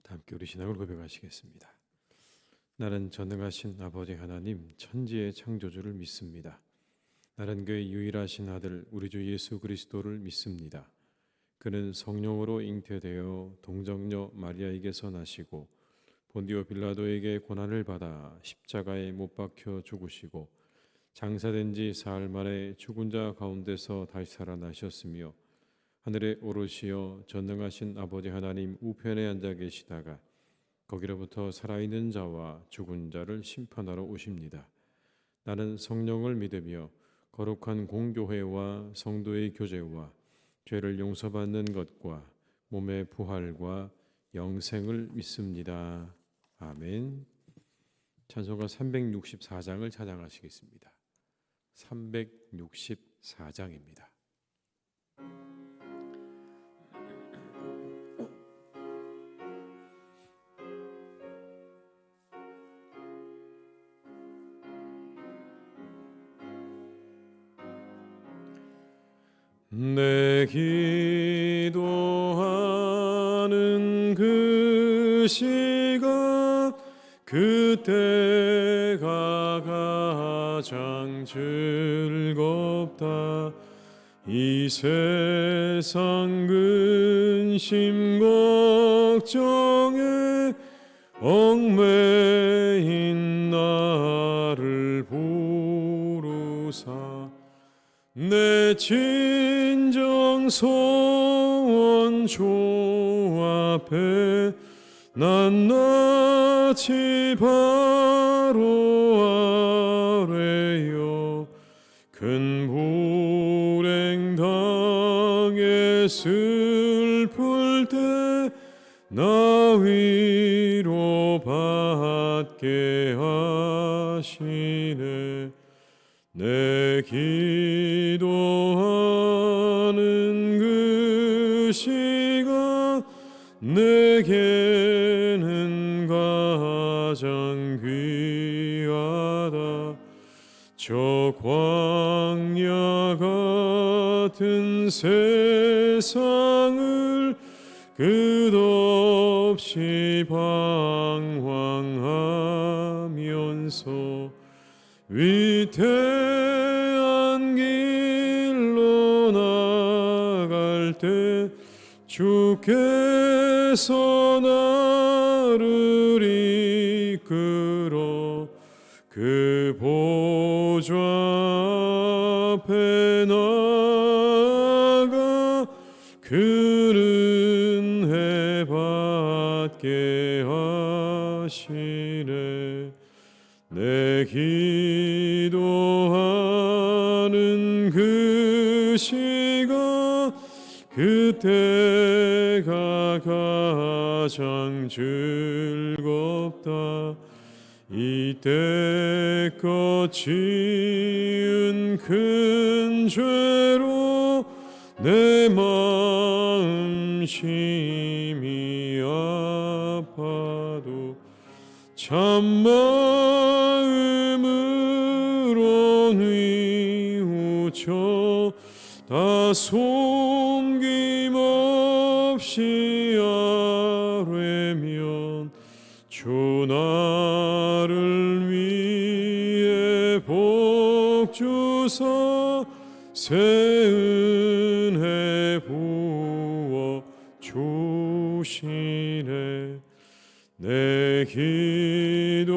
함께 우리 신앙을 고백하시겠습니다. 나는 전능하신 아버지 하나님 천지의 창조주를 믿습니다. 나는 그의 유일하신 아들 우리 주 예수 그리스도를 믿습니다. 그는 성령으로 잉태되어 동정녀 마리아에게서 나시고 본디오 빌라도에게 고난을 받아 십자가에 못 박혀 죽으시고 장사된 지 사흘 만에 죽은 자 가운데서 다시 살아나셨으며 하늘에 오르시어 전능하신 아버지 하나님 우편에 앉아 계시다가 거기로부터 살아있는 자와 죽은 자를 심판하러 오십니다. 나는 성령을 믿으며 거룩한 공교회와 성도의 교제와 죄를 용서받는 것과 몸의 부활과 영생을 믿습니다. 아멘. 찬송가 364장을 찬양하시겠습니다. 364장입니다. 내 기도하는 그 시간 그때가 가장 즐겁다. 이 세상 근심 걱정에 얽매인 나를 부르사 내 진정 소원 주 앞에 낱낱이 바로 아뢰어 큰 불행 당해 슬플 때 나 위로 받게 하시네. 내 기도하는 그 시간 내게는 가장 귀하다. 저 광야 같은 세상을 끝없이 방황하면서 위태한 길로 나갈 때 주께서 나를 이끌어 그 보좌 앞에 나아가 그 은혜 받게 하시네. 내 기도하는 그 시간 그때가 가장 즐겁다. 이때껏 지은 큰 죄로 내 마음 심히 아파도 참마음으로 뉘우쳐 다 숨김없이 아뢰면 주 나를 위해 복 주사 새 은혜 부어 주시네. 내 기도하는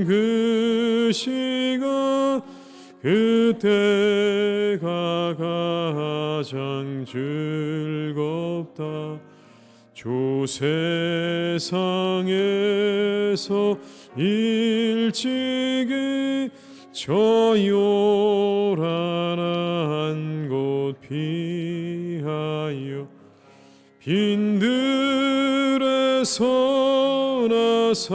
그 시간 그때가 가장 즐겁다. 주 세상에서 일찍이 저 요란한 곳 피하여 빈들의 선하산에서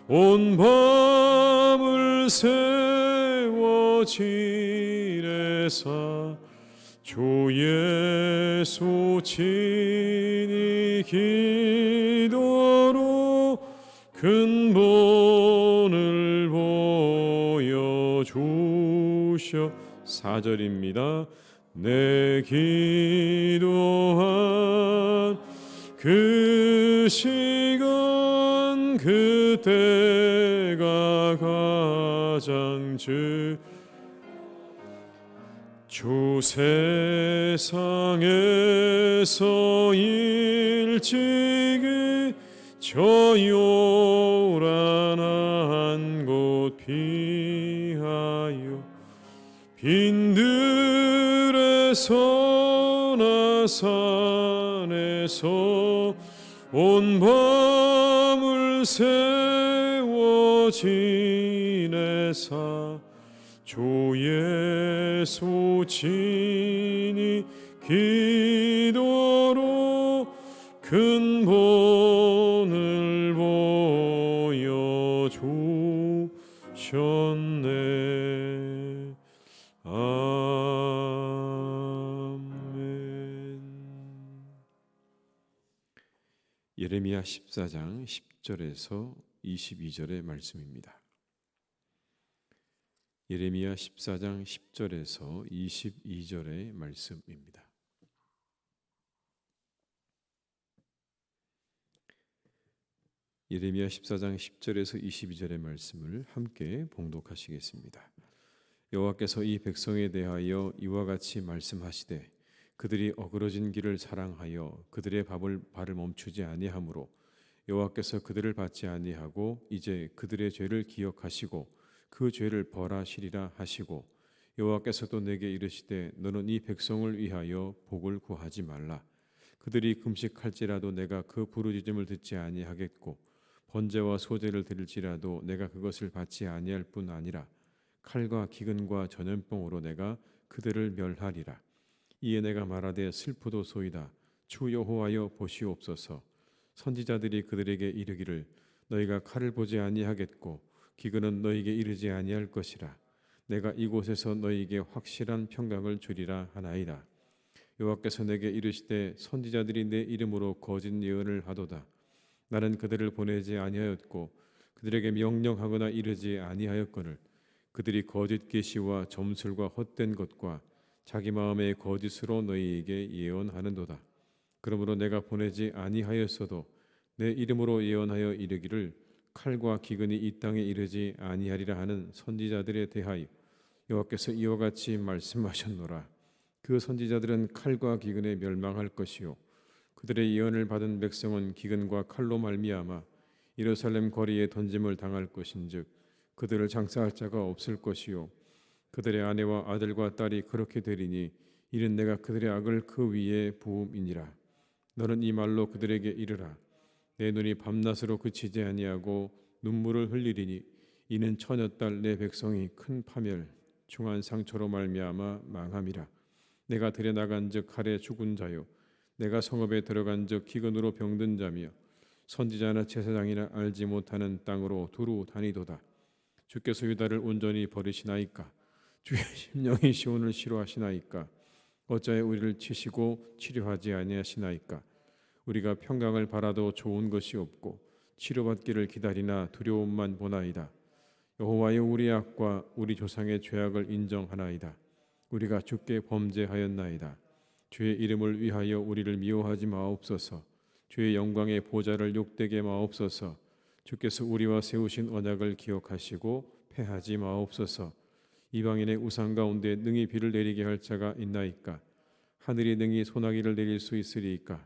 온 밤을 세워 지내사 주 예수 친히 기도로 근본을 보여주셔. 4절입니다. 내 기도한 그 시간 그때가 가장 주 세상에서 일찍이 저 요란한 곳 피하여 빈들에서 나 산에서 온 밤을 세워 지내사 주의 소친이 기도로 큰 본을 보여주셨네. 아멘. 예레미야 14장 10절에서 22절의 말씀입니다. 예레미야 14장 10절에서 22절의 말씀입니다. 예레미야 14장 10절에서 22절의 말씀을 함께 봉독하시겠습니다. 여호와께서 이 백성에 대하여 이와 같이 말씀하시되 그들이 어그러진 길을 사랑하여 그들의 발을 멈추지 아니하므로 여호와께서 그들을 받지 아니하고 이제 그들의 죄를 기억하시고 그 죄를 벌하시리라 하시고 여호와께서도 내게 이르시되 너는 이 백성을 위하여 복을 구하지 말라. 그들이 금식할지라도 내가 그 부르짖음을 듣지 아니하겠고 번제와 소제를 드릴지라도 내가 그것을 받지 아니할 뿐 아니라 칼과 기근과 전염병으로 내가 그들을 멸하리라. 이에 내가 말하되 슬프도소이다. 주 여호와여 보시옵소서. 선지자들이 그들에게 이르기를 너희가 칼을 보지 아니하겠고 기근은 너희에게 이르지 아니할 것이라. 내가 이곳에서 너희에게 확실한 평강을 주리라 하나이다. 여호와께서 내게 이르시되 선지자들이 내 이름으로 거짓 예언을 하도다. 나는 그들을 보내지 아니하였고 그들에게 명령하거나 이르지 아니하였거늘 그들이 거짓 계시와 점술과 헛된 것과 자기 마음의 거짓으로 너희에게 예언하는도다. 그러므로 내가 보내지 아니하였어도 내 이름으로 예언하여 이르기를 칼과 기근이 이 땅에 이르지 아니하리라 하는 선지자들에 대하여 여호와께서 이와 같이 말씀하셨노라. 그 선지자들은 칼과 기근에 멸망할 것이요 그들의 예언을 받은 백성은 기근과 칼로 말미암아 예루살렘 거리에 던짐을 당할 것인즉 그들을 장사할 자가 없을 것이요 그들의 아내와 아들과 딸이 그렇게 되리니 이는 내가 그들의 악을 그 위에 부음이니라. 너는 이 말로 그들에게 이르라. 내 눈이 밤낮으로 그치지 아니하고 눈물을 흘리리니 이는 처녀딸 내 백성이 큰 파멸 중한 상처로 말미암아 망함이라. 내가 들에 나간즉 칼에 죽은 자요 내가 성읍에 들어간즉 기근으로 병든 자며 선지자나 제사장이나 알지 못하는 땅으로 두루 다니도다. 주께서 유다를 온전히 버리시나이까? 주의 심령이 시온을 싫어하시나이까? 어찌하여 우리를 치시고 치료하지 아니하시나이까? 우리가 평강을 바라도 좋은 것이 없고 치료받기를 기다리나 두려움만 보나이다. 여호와여 우리 악과 우리 조상의 죄악을 인정하나이다. 우리가 주께 범죄하였나이다. 주의 이름을 위하여 우리를 미워하지 마옵소서. 주의 영광의 보좌를 욕되게 마옵소서. 주께서 우리와 세우신 언약을 기억하시고 패하지 마옵소서. 이방인의 우상 가운데 능히 비를 내리게 할 자가 있나이까? 하늘이 능히 소나기를 내릴 수 있으리이까?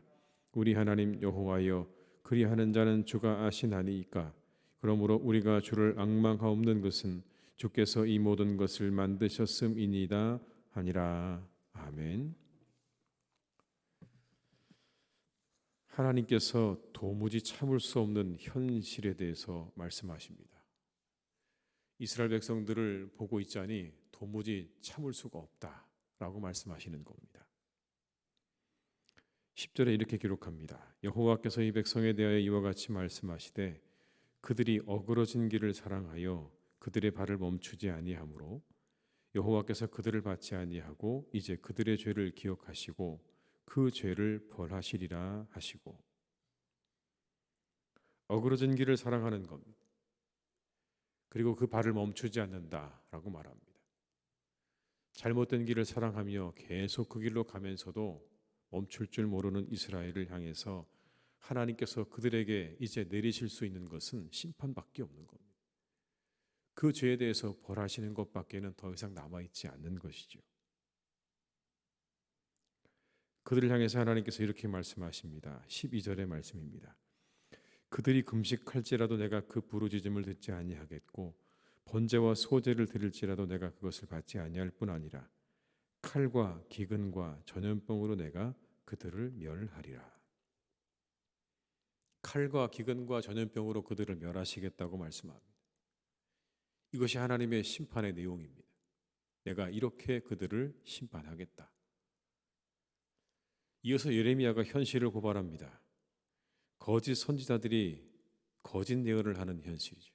우리 하나님 여호와여 그리하는 자는 주가 아시나니이까? 그러므로 우리가 주를 앙망하옵는 것은 주께서 이 모든 것을 만드셨음이니이다 하니라. 아멘. 하나님께서 도무지 참을 수 없는 현실에 대해서 말씀하십니다. 이스라엘 백성들을 보고 있자니 도무지 참을 수가 없다라고 말씀하시는 겁니다. 10절에 이렇게 기록합니다. 여호와께서 이 백성에 대하여 이와 같이 말씀하시되 그들이 어그러진 길을 사랑하여 그들의 발을 멈추지 아니하므로 여호와께서 그들을 받지 아니하고 이제 그들의 죄를 기억하시고 그 죄를 벌하시리라 하시고 어그러진 길을 사랑하는 겁니다. 그리고 그 발을 멈추지 않는다라고 말합니다. 잘못된 길을 사랑하며 계속 그 길로 가면서도 멈출 줄 모르는 이스라엘을 향해서 하나님께서 그들에게 이제 내리실 수 있는 것은 심판밖에 없는 겁니다. 그 죄에 대해서 벌하시는 것밖에는 더 이상 남아있지 않는 것이죠. 그들을 향해서 하나님께서 이렇게 말씀하십니다. 12절의 말씀입니다. 그들이 금식할지라도 내가 그 부르짖음을 듣지 아니하겠고 번제와 소제를 드릴지라도 내가 그것을 받지 아니할 뿐 아니라 칼과 기근과 전염병으로 내가 그들을 멸하리라. 칼과 기근과 전염병으로 그들을 멸하시겠다고 말씀합니다. 이것이 하나님의 심판의 내용입니다. 내가 이렇게 그들을 심판하겠다. 이어서 예레미야가 현실을 고발합니다. 거짓 선지자들이 거짓 예언을 하는 현실이죠.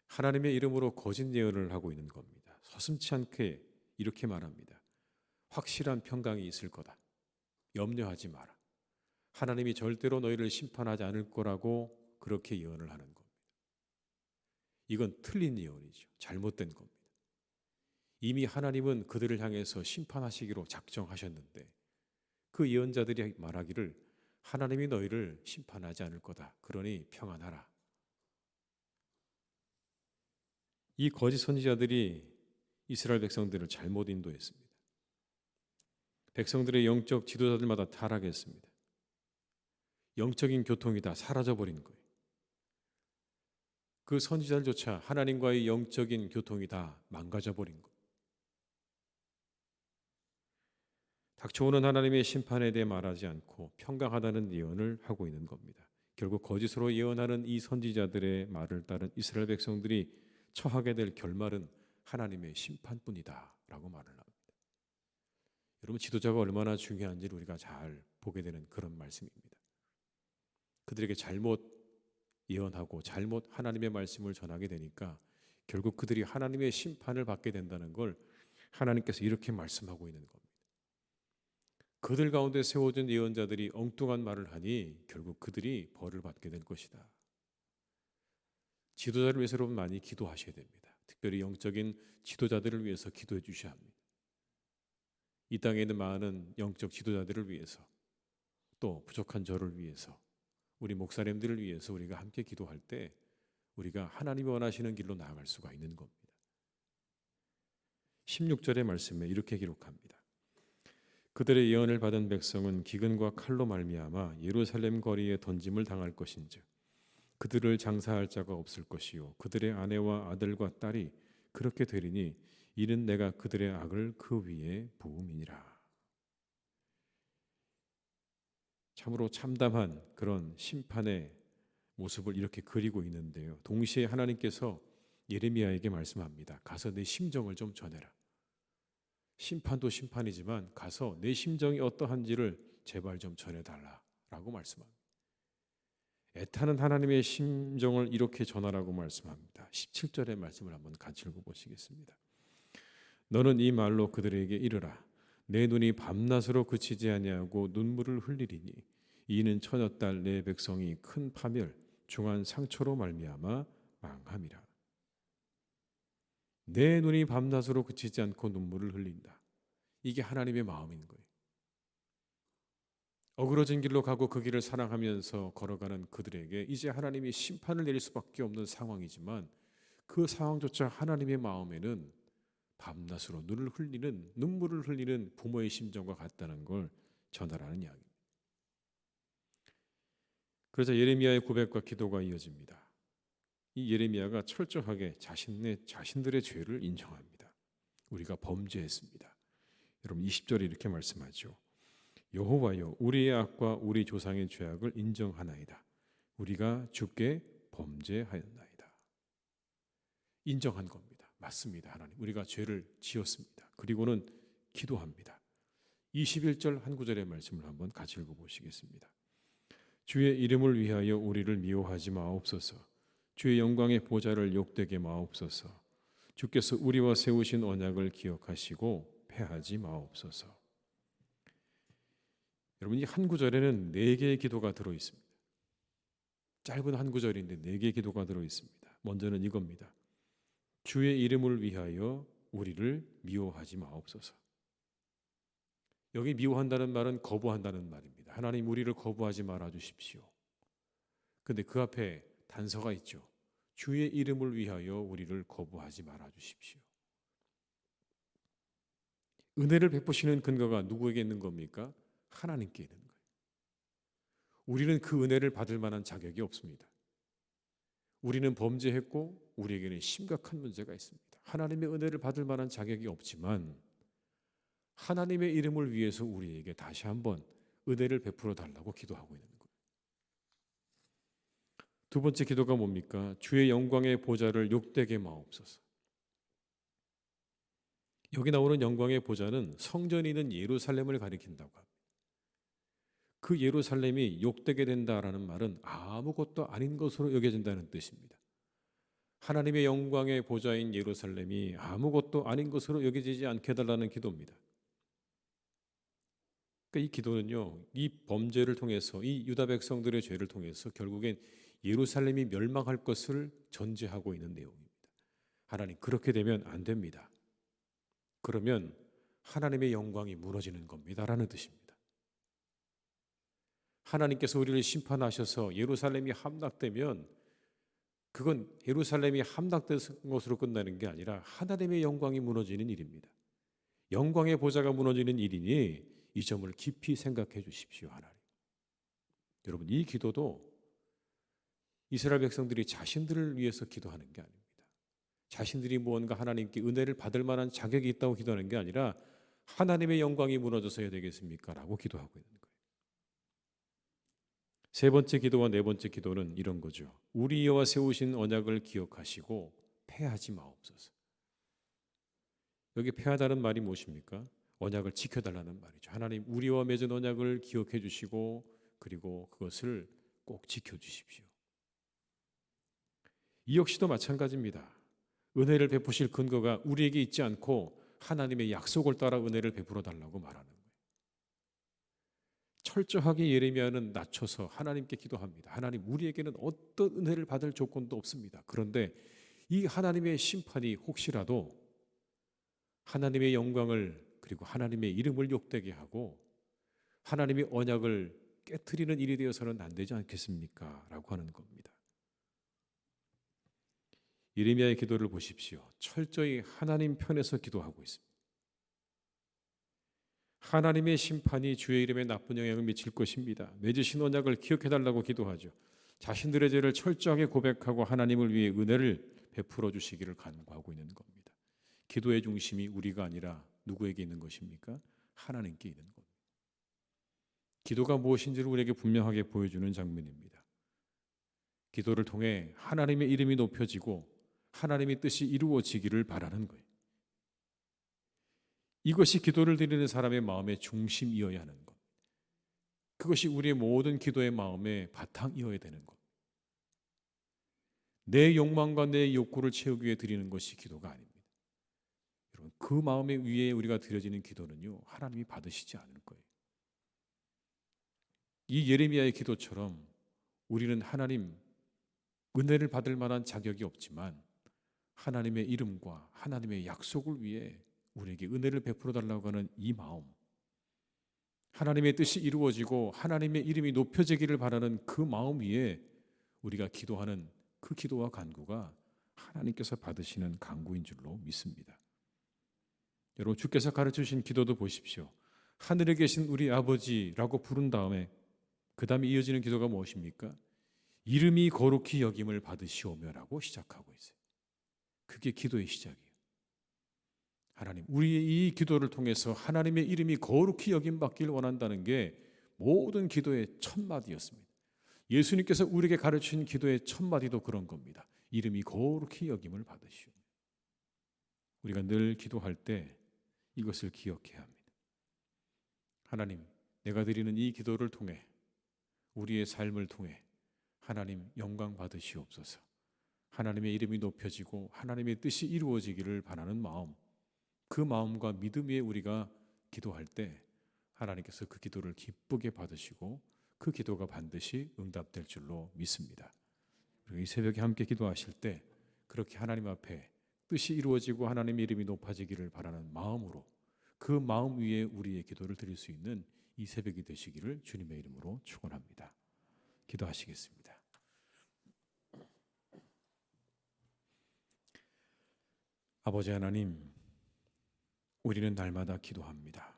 하나님의 이름으로 거짓 예언을 하고 있는 겁니다. 서슴지 않게 이렇게 말합니다. 확실한 평강이 있을 거다. 염려하지 마라. 하나님이 절대로 너희를 심판하지 않을 거라고 그렇게 예언을 하는 겁니다. 이건 틀린 예언이죠. 잘못된 겁니다. 이미 하나님은 그들을 향해서 심판하시기로 작정하셨는데 그 예언자들이 말하기를 하나님이 너희를 심판하지 않을 거다. 그러니 평안하라. 이 거짓 선지자들이 이스라엘 백성들을 잘못 인도했습니다. 백성들의 영적 지도자들마다 타락했습니다. 영적인 교통이 다 사라져버린 거예요. 그 선지자들조차 하나님과의 영적인 교통이 다 망가져버린 거예요. 닥쳐오는 하나님의 심판에 대해 말하지 않고 평강하다는 예언을 하고 있는 겁니다. 결국 거짓으로 예언하는 이 선지자들의 말을 따른 이스라엘 백성들이 처하게 될 결말은 하나님의 심판뿐이다 라고 말을 합니다. 여러분, 지도자가 얼마나 중요한지를 우리가 잘 보게 되는 그런 말씀입니다. 그들에게 잘못 예언하고 잘못 하나님의 말씀을 전하게 되니까 결국 그들이 하나님의 심판을 받게 된다는 걸 하나님께서 이렇게 말씀하고 있는 겁니다. 그들 가운데 세워진 예언자들이 엉뚱한 말을 하니 결국 그들이 벌을 받게 될 것이다. 지도자를 위해서 여러분 많이 기도하셔야 됩니다. 특별히 영적인 지도자들을 위해서 기도해 주셔야 합니다. 이 땅에 있는 많은 영적 지도자들을 위해서 또 부족한 저를 위해서 우리 목사님들을 위해서 우리가 함께 기도할 때 우리가 하나님이 원하시는 길로 나아갈 수가 있는 겁니다. 16절의 말씀에 이렇게 기록합니다. 그들의 예언을 받은 백성은 기근과 칼로 말미암아 예루살렘 거리에 던짐을 당할 것인즉 그들을 장사할 자가 없을 것이요 그들의 아내와 아들과 딸이 그렇게 되리니 이는 내가 그들의 악을 그 위에 부음이니라. 참으로 참담한 그런 심판의 모습을 이렇게 그리고 있는데요. 동시에 하나님께서 예레미야에게 말씀합니다. 가서 내 심정을 좀 전해라. 심판도 심판이지만 가서 내 심정이 어떠한지를 제발 좀 전해달라라고 말씀합니다. 애타는 하나님의 심정을 이렇게 전하라고 말씀합니다. 17절의 말씀을 한번 같이 읽어보시겠습니다. 너는 이 말로 그들에게 이르라. 내 눈이 밤낮으로 그치지 아니하고 눈물을 흘리리니 이는 처녀딸 내 백성이 큰 파멸 중한 상처로 말미암아 망함이라. 내 눈이 밤낮으로 그치지 않고 눈물을 흘린다. 이게 하나님의 마음인 거예요. 어그러진 길로 가고 그 길을 사랑하면서 걸어가는 그들에게 이제 하나님이 심판을 내릴 수밖에 없는 상황이지만 그 상황조차 하나님의 마음에는 밤낮으로 눈물을 흘리는 부모의 심정과 같다는 걸 전하라는 이야기입니다. 그러자 예레미야의 고백과 기도가 이어집니다. 이 예레미야가 철저하게 자신들의 죄를 인정합니다. 우리가 범죄했습니다. 여러분 20절에 이렇게 말씀하죠. 여호와여 우리의 악과 우리 조상의 죄악을 인정하나이다. 우리가 주께 범죄하였나이다. 인정한 겁니다. 맞습니다. 하나님 우리가 죄를 지었습니다. 그리고는 기도합니다. 21절 한 구절의 말씀을 한번 같이 읽어보시겠습니다. 주의 이름을 위하여 우리를 미워하지 마옵소서. 주의 영광의 보좌를 욕되게 마옵소서. 주께서 우리와 세우신 언약을 기억하시고 패하지 마옵소서. 여러분 이 한 구절에는 4개의 기도가 들어있습니다. 짧은 한 구절인데 4개의 기도가 들어있습니다. 먼저는 이겁니다. 주의 이름을 위하여 우리를 미워하지 마옵소서. 여기 미워한다는 말은 거부한다는 말입니다. 하나님 우리를 거부하지 말아 주십시오. 근데 그 앞에 단서가 있죠. 주의 이름을 위하여 우리를 거부하지 말아 주십시오. 은혜를 베푸시는 근거가 누구에게 있는 겁니까? 하나님께 있는 거예요. 우리는 그 은혜를 받을 만한 자격이 없습니다. 우리는 범죄했고 우리에게는 심각한 문제가 있습니다. 하나님의 은혜를 받을 만한 자격이 없지만 하나님의 이름을 위해서 우리에게 다시 한번 은혜를 베풀어 달라고 기도하고 있는 거예요. 두 번째 기도가 뭡니까? 주의 영광의 보좌를 욕되게 마옵소서. 여기 나오는 영광의 보좌는 성전이 있는 예루살렘을 가리킨다고 합니다. 그 예루살렘이 욕되게 된다라는 말은 아무것도 아닌 것으로 여겨진다는 뜻입니다. 하나님의 영광의 보좌인 예루살렘이 아무것도 아닌 것으로 여겨지지 않게 해달라는 기도입니다. 그러니까 이 기도는요, 이 범죄를 통해서, 이 유다 백성들의 죄를 통해서 결국엔 예루살렘이 멸망할 것을 전제하고 있는 내용입니다. 하나님, 그렇게 되면 안 됩니다. 그러면 하나님의 영광이 무너지는 겁니다라는 뜻입니다. 하나님께서 우리를 심판하셔서 예루살렘이 함락되면 그건 예루살렘이 함락된 것으로 끝나는 게 아니라 하나님의 영광이 무너지는 일입니다. 영광의 보좌가 무너지는 일이니 이 점을 깊이 생각해 주십시오, 하나님. 여러분, 이 기도도 이스라엘 백성들이 자신들을 위해서 기도하는 게 아닙니다. 자신들이 무언가 하나님께 은혜를 받을 만한 자격이 있다고 기도하는 게 아니라 하나님의 영광이 무너져서야 되겠습니까? 라고 기도하고 있는 거예요. 세 번째 기도와 네 번째 기도는 이런 거죠. 우리 여호와 세우신 언약을 기억하시고 패하지 마옵소서. 여기 패하다는 말이 무엇입니까? 언약을 지켜달라는 말이죠. 하나님, 우리와 맺은 언약을 기억해 주시고 그리고 그것을 꼭 지켜주십시오. 이 역시도 마찬가지입니다. 은혜를 베푸실 근거가 우리에게 있지 않고 하나님의 약속을 따라 은혜를 베풀어 달라고 말하는 거예요. 철저하게 예레미야는 낮춰서 하나님께 기도합니다. 하나님, 우리에게는 어떤 은혜를 받을 조건도 없습니다. 그런데 이 하나님의 심판이 혹시라도 하나님의 영광을 그리고 하나님의 이름을 욕되게 하고 하나님의 언약을 깨트리는 일이 되어서는 안 되지 않겠습니까? 라고 하는 겁니다. 예레미야의 기도를 보십시오. 철저히 하나님 편에서 기도하고 있습니다. 하나님의 심판이 주의 이름에 나쁜 영향을 미칠 것입니다. 맺으신 언약을 기억해달라고 기도하죠. 자신들의 죄를 철저하게 고백하고 하나님을 위해 은혜를 베풀어 주시기를 간구하고 있는 겁니다. 기도의 중심이 우리가 아니라 누구에게 있는 것입니까? 하나님께 있는 겁니다. 기도가 무엇인지를 우리에게 분명하게 보여주는 장면입니다. 기도를 통해 하나님의 이름이 높여지고 하나님의 뜻이 이루어지기를 바라는 거예요. 이것이 기도를 드리는 사람의 마음의 중심이어야 하는 것. 그것이 우리의 모든 기도의 마음의 바탕이어야 되는 것. 내 욕망과 내 욕구를 채우기 위해 드리는 것이 기도가 아닙니다. 여러분, 그 마음의 위에 우리가 드려지는 기도는요, 하나님이 받으시지 않을 거예요. 이 예레미야의 기도처럼 우리는 하나님 은혜를 받을 만한 자격이 없지만 하나님의 이름과 하나님의 약속을 위해 우리에게 은혜를 베풀어 달라고 하는 이 마음, 하나님의 뜻이 이루어지고 하나님의 이름이 높여지기를 바라는 그 마음 위에 우리가 기도하는 그 기도와 간구가 하나님께서 받으시는 간구인 줄로 믿습니다. 여러분, 주께서 가르쳐주신 기도도 보십시오. 하늘에 계신 우리 아버지라고 부른 다음에 그 다음에 이어지는 기도가 무엇입니까? 이름이 거룩히 여김을 받으시오며라고 시작하고 있어요. 그게 기도의 시작이에요. 하나님, 우리의 이 기도를 통해서 하나님의 이름이 거룩히 여김받기를 원한다는 게 모든 기도의 첫 마디였습니다. 예수님께서 우리에게 가르친 기도의 첫 마디도 그런 겁니다. 이름이 거룩히 여김을 받으시오. 우리가 늘 기도할 때 이것을 기억해야 합니다. 하나님, 내가 드리는 이 기도를 통해 우리의 삶을 통해 하나님 영광 받으시옵소서. 하나님의 이름이 높여지고 하나님의 뜻이 이루어지기를 바라는 마음, 그 마음과 믿음 위에 우리가 기도할 때 하나님께서 그 기도를 기쁘게 받으시고 그 기도가 반드시 응답될 줄로 믿습니다. 그리고 이 새벽에 함께 기도하실 때 그렇게 하나님 앞에 뜻이 이루어지고 하나님의 이름이 높아지기를 바라는 마음으로 그 마음 위에 우리의 기도를 드릴 수 있는 이 새벽이 되시기를 주님의 이름으로 축원합니다. 기도하시겠습니다. 아버지 하나님, 우리는 날마다 기도합니다.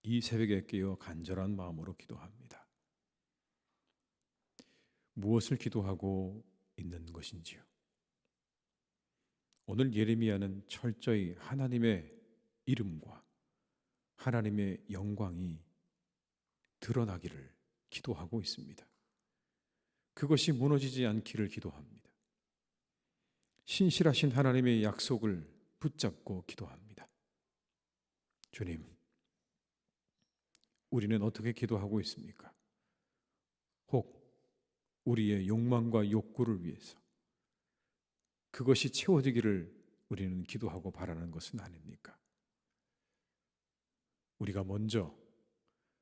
이 새벽에 깨어 간절한 마음으로 기도합니다. 무엇을 기도하고 있는 것인지요? 오늘 예레미야는 철저히 하나님의 이름과 하나님의 영광이 드러나기를 기도하고 있습니다. 그것이 무너지지 않기를 기도합니다. 신실하신 하나님의 약속을 붙잡고 기도합니다. 주님, 우리는 어떻게 기도하고 있습니까? 혹 우리의 욕망과 욕구를 위해서 그것이 채워지기를 우리는 기도하고 바라는 것은 아닙니까? 우리가 먼저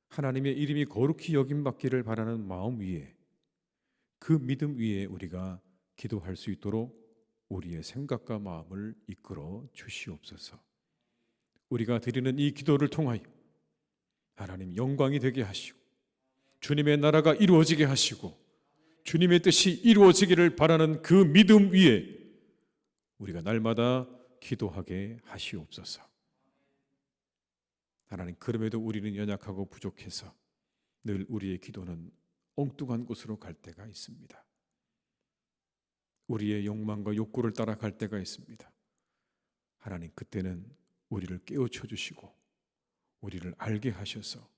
하나님의 이름이 거룩히 여김받기를 바라는 마음 위에, 그 믿음 위에 우리가 기도할 수 있도록 우리의 생각과 마음을 이끌어 주시옵소서. 우리가 드리는 이 기도를 통하여 하나님 영광이 되게 하시고 주님의 나라가 이루어지게 하시고 주님의 뜻이 이루어지기를 바라는 그 믿음 위에 우리가 날마다 기도하게 하시옵소서. 하나님, 그럼에도 우리는 연약하고 부족해서 늘 우리의 기도는 엉뚱한 곳으로 갈 때가 있습니다. 우리의 욕망과 욕구를 따라갈 때가 있습니다. 하나님, 그때는 우리를 깨우쳐 주시고 우리를 알게 하셔서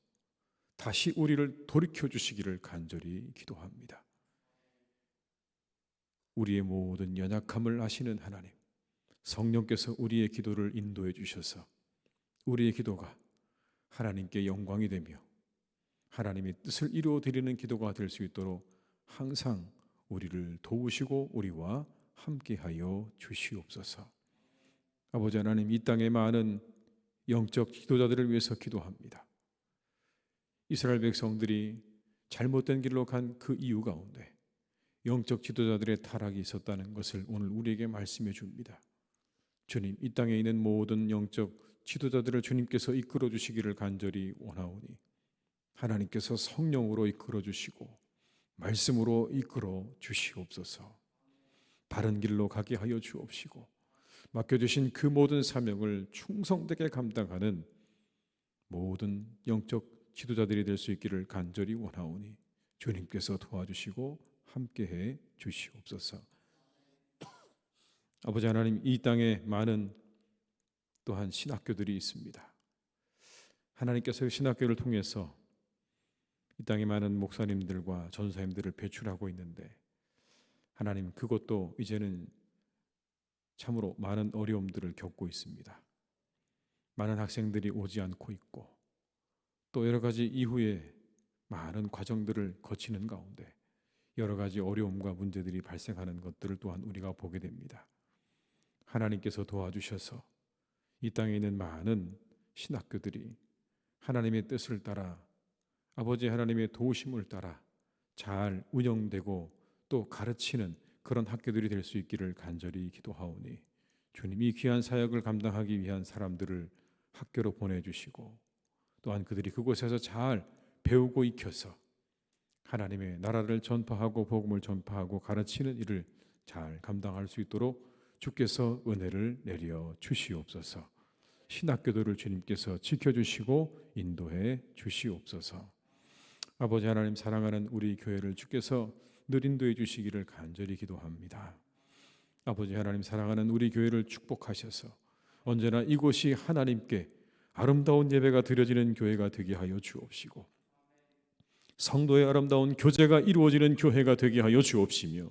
다시 우리를 돌이켜 주시기를 간절히 기도합니다. 우리의 모든 연약함을 아시는 하나님, 성령께서 우리의 기도를 인도해 주셔서 우리의 기도가 하나님께 영광이 되며 하나님의 뜻을 이루어 드리는 기도가 될 수 있도록 항상 우리를 도우시고 우리와 함께하여 주시옵소서. 아버지 하나님, 이 땅에 많은 영적 지도자들을 위해서 기도합니다. 이스라엘 백성들이 잘못된 길로 간 그 이유 가운데 영적 지도자들의 타락이 있었다는 것을 오늘 우리에게 말씀해 줍니다. 주님, 이 땅에 있는 모든 영적 지도자들을 주님께서 이끌어 주시기를 간절히 원하오니 하나님께서 성령으로 이끌어 주시고 말씀으로 이끌어 주시옵소서. 바른 길로 가게 하여 주옵시고 맡겨주신 그 모든 사명을 충성되게 감당하는 모든 영적 지도자들이 될 수 있기를 간절히 원하오니 주님께서 도와주시고 함께해 주시옵소서. 아버지 하나님, 이 땅에 많은 또한 신학교들이 있습니다. 하나님께서 신학교를 통해서 이 땅에 많은 목사님들과 전사님들을 배출하고 있는데 하나님, 그것도 이제는 참으로 많은 어려움들을 겪고 있습니다. 많은 학생들이 오지 않고 있고 또 여러 가지 이후에 많은 과정들을 거치는 가운데 여러 가지 어려움과 문제들이 발생하는 것들을 또한 우리가 보게 됩니다. 하나님께서 도와주셔서 이 땅에 있는 많은 신학교들이 하나님의 뜻을 따라 아버지 하나님의 도우심을 따라 잘 운영되고 또 가르치는 그런 학교들이 될 수 있기를 간절히 기도하오니 주님이 귀한 사역을 감당하기 위한 사람들을 학교로 보내주시고 또한 그들이 그곳에서 잘 배우고 익혀서 하나님의 나라를 전파하고 복음을 전파하고 가르치는 일을 잘 감당할 수 있도록 주께서 은혜를 내려 주시옵소서. 신학교들을 주님께서 지켜주시고 인도해 주시옵소서. 아버지 하나님, 사랑하는 우리 교회를 주께서 늘 인도해 주시기를 간절히 기도합니다. 아버지 하나님, 사랑하는 우리 교회를 축복하셔서 언제나 이곳이 하나님께 아름다운 예배가 드려지는 교회가 되게 하여 주옵시고 성도의 아름다운 교제가 이루어지는 교회가 되게 하여 주옵시며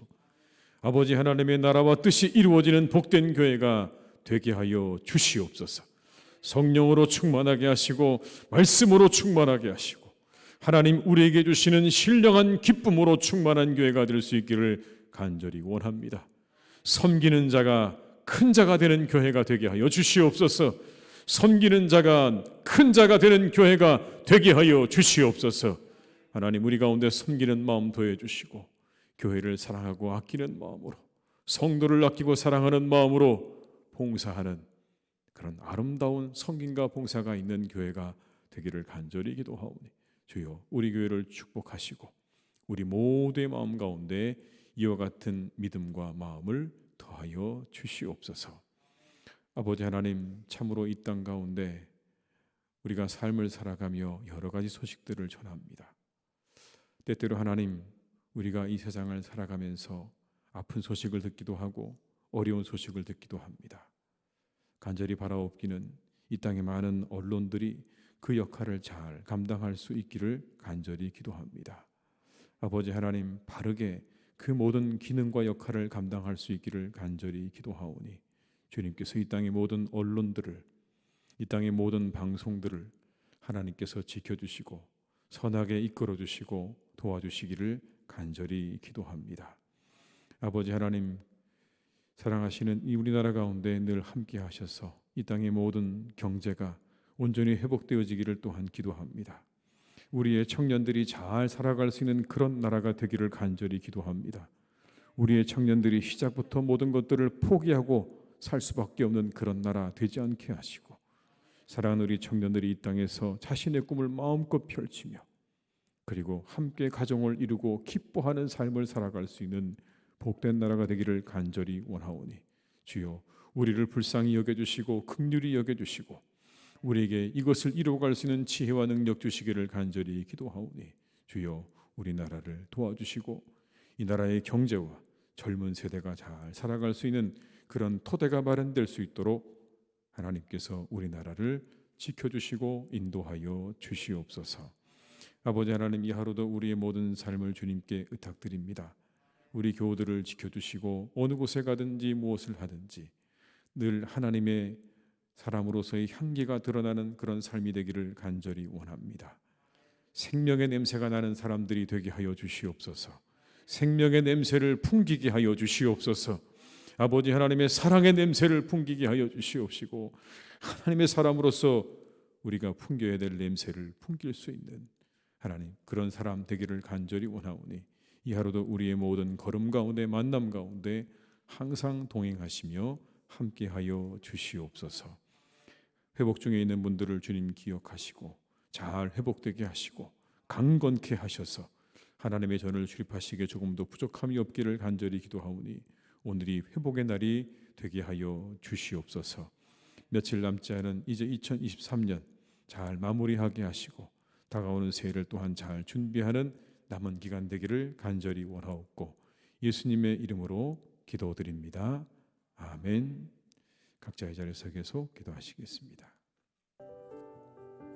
아버지 하나님의 나라와 뜻이 이루어지는 복된 교회가 되게 하여 주시옵소서. 성령으로 충만하게 하시고 말씀으로 충만하게 하시고 하나님 우리에게 주시는 신령한 기쁨으로 충만한 교회가 될 수 있기를 간절히 원합니다. 섬기는 자가 큰 자가 되는 교회가 되게 하여 주시옵소서. 섬기는 자가 큰 자가 되는 교회가 되게 하여 주시옵소서. 하나님, 우리 가운데 섬기는 마음 더해 주시고 교회를 사랑하고 아끼는 마음으로 성도를 아끼고 사랑하는 마음으로 봉사하는 그런 아름다운 성김과 봉사가 있는 교회가 되기를 간절히 기도하오니 주여 우리 교회를 축복하시고 우리 모두의 마음 가운데 이와 같은 믿음과 마음을 더하여 주시옵소서. 아버지 하나님, 참으로 이 땅 가운데 우리가 삶을 살아가며 여러 가지 소식들을 전합니다. 때때로 하나님, 우리가 이 세상을 살아가면서 아픈 소식을 듣기도 하고 어려운 소식을 듣기도 합니다. 간절히 바라옵기는 이 땅의 많은 언론들이 그 역할을 잘 감당할 수 있기를 간절히 기도합니다. 아버지 하나님, 바르게 그 모든 기능과 역할을 감당할 수 있기를 간절히 기도하오니 주님께서 이 땅의 모든 언론들을, 이 땅의 모든 방송들을 하나님께서 지켜주시고 선하게 이끌어주시고 도와주시기를 간절히 기도합니다. 아버지 하나님, 사랑하시는 이 우리나라 가운데 늘 함께 하셔서 이 땅의 모든 경제가 온전히 회복되어지기를 또한 기도합니다. 우리의 청년들이 잘 살아갈 수 있는 그런 나라가 되기를 간절히 기도합니다. 우리의 청년들이 시작부터 모든 것들을 포기하고 살 수밖에 없는 그런 나라 되지 않게 하시고, 사랑하는 우리 청년들이 이 땅에서 자신의 꿈을 마음껏 펼치며 그리고 함께 가정을 이루고 기뻐하는 삶을 살아갈 수 있는 복된 나라가 되기를 간절히 원하오니 주여 우리를 불쌍히 여겨주시고 긍휼히 여겨주시고 우리에게 이것을 이루어갈 수 있는 지혜와 능력 주시기를 간절히 기도하오니 주여 우리나라를 도와주시고 이 나라의 경제와 젊은 세대가 잘 살아갈 수 있는 그런 토대가 마련될 수 있도록 하나님께서 우리나라를 지켜주시고 인도하여 주시옵소서. 아버지 하나님, 이 하루도 우리의 모든 삶을 주님께 의탁드립니다. 우리 교우들을 지켜주시고 어느 곳에 가든지 무엇을 하든지 늘 하나님의 사람으로서의 향기가 드러나는 그런 삶이 되기를 간절히 원합니다. 생명의 냄새가 나는 사람들이 되게 하여 주시옵소서. 생명의 냄새를 풍기게 하여 주시옵소서. 아버지 하나님의 사랑의 냄새를 풍기게 하여 주시옵시고 하나님의 사람으로서 우리가 풍겨야 될 냄새를 풍길 수 있는 하나님, 그런 사람 되기를 간절히 원하오니 이 하루도 우리의 모든 걸음 가운데 만남 가운데 항상 동행하시며 함께하여 주시옵소서. 회복 중에 있는 분들을 주님 기억하시고 잘 회복되게 하시고 강건케 하셔서 하나님의 전을 출입하시기에 조금도 부족함이 없기를 간절히 기도하오니 오늘이 회복의 날이 되게 하여 주시옵소서. 며칠 남지 않은 이제 2023년 잘 마무리하게 하시고 다가오는 새해를 또한 잘 준비하는 남은 기간 되기를 간절히 원하옵고 예수님의 이름으로 기도드립니다. 아멘. 각자의 자리에서 계속 기도하시겠습니다.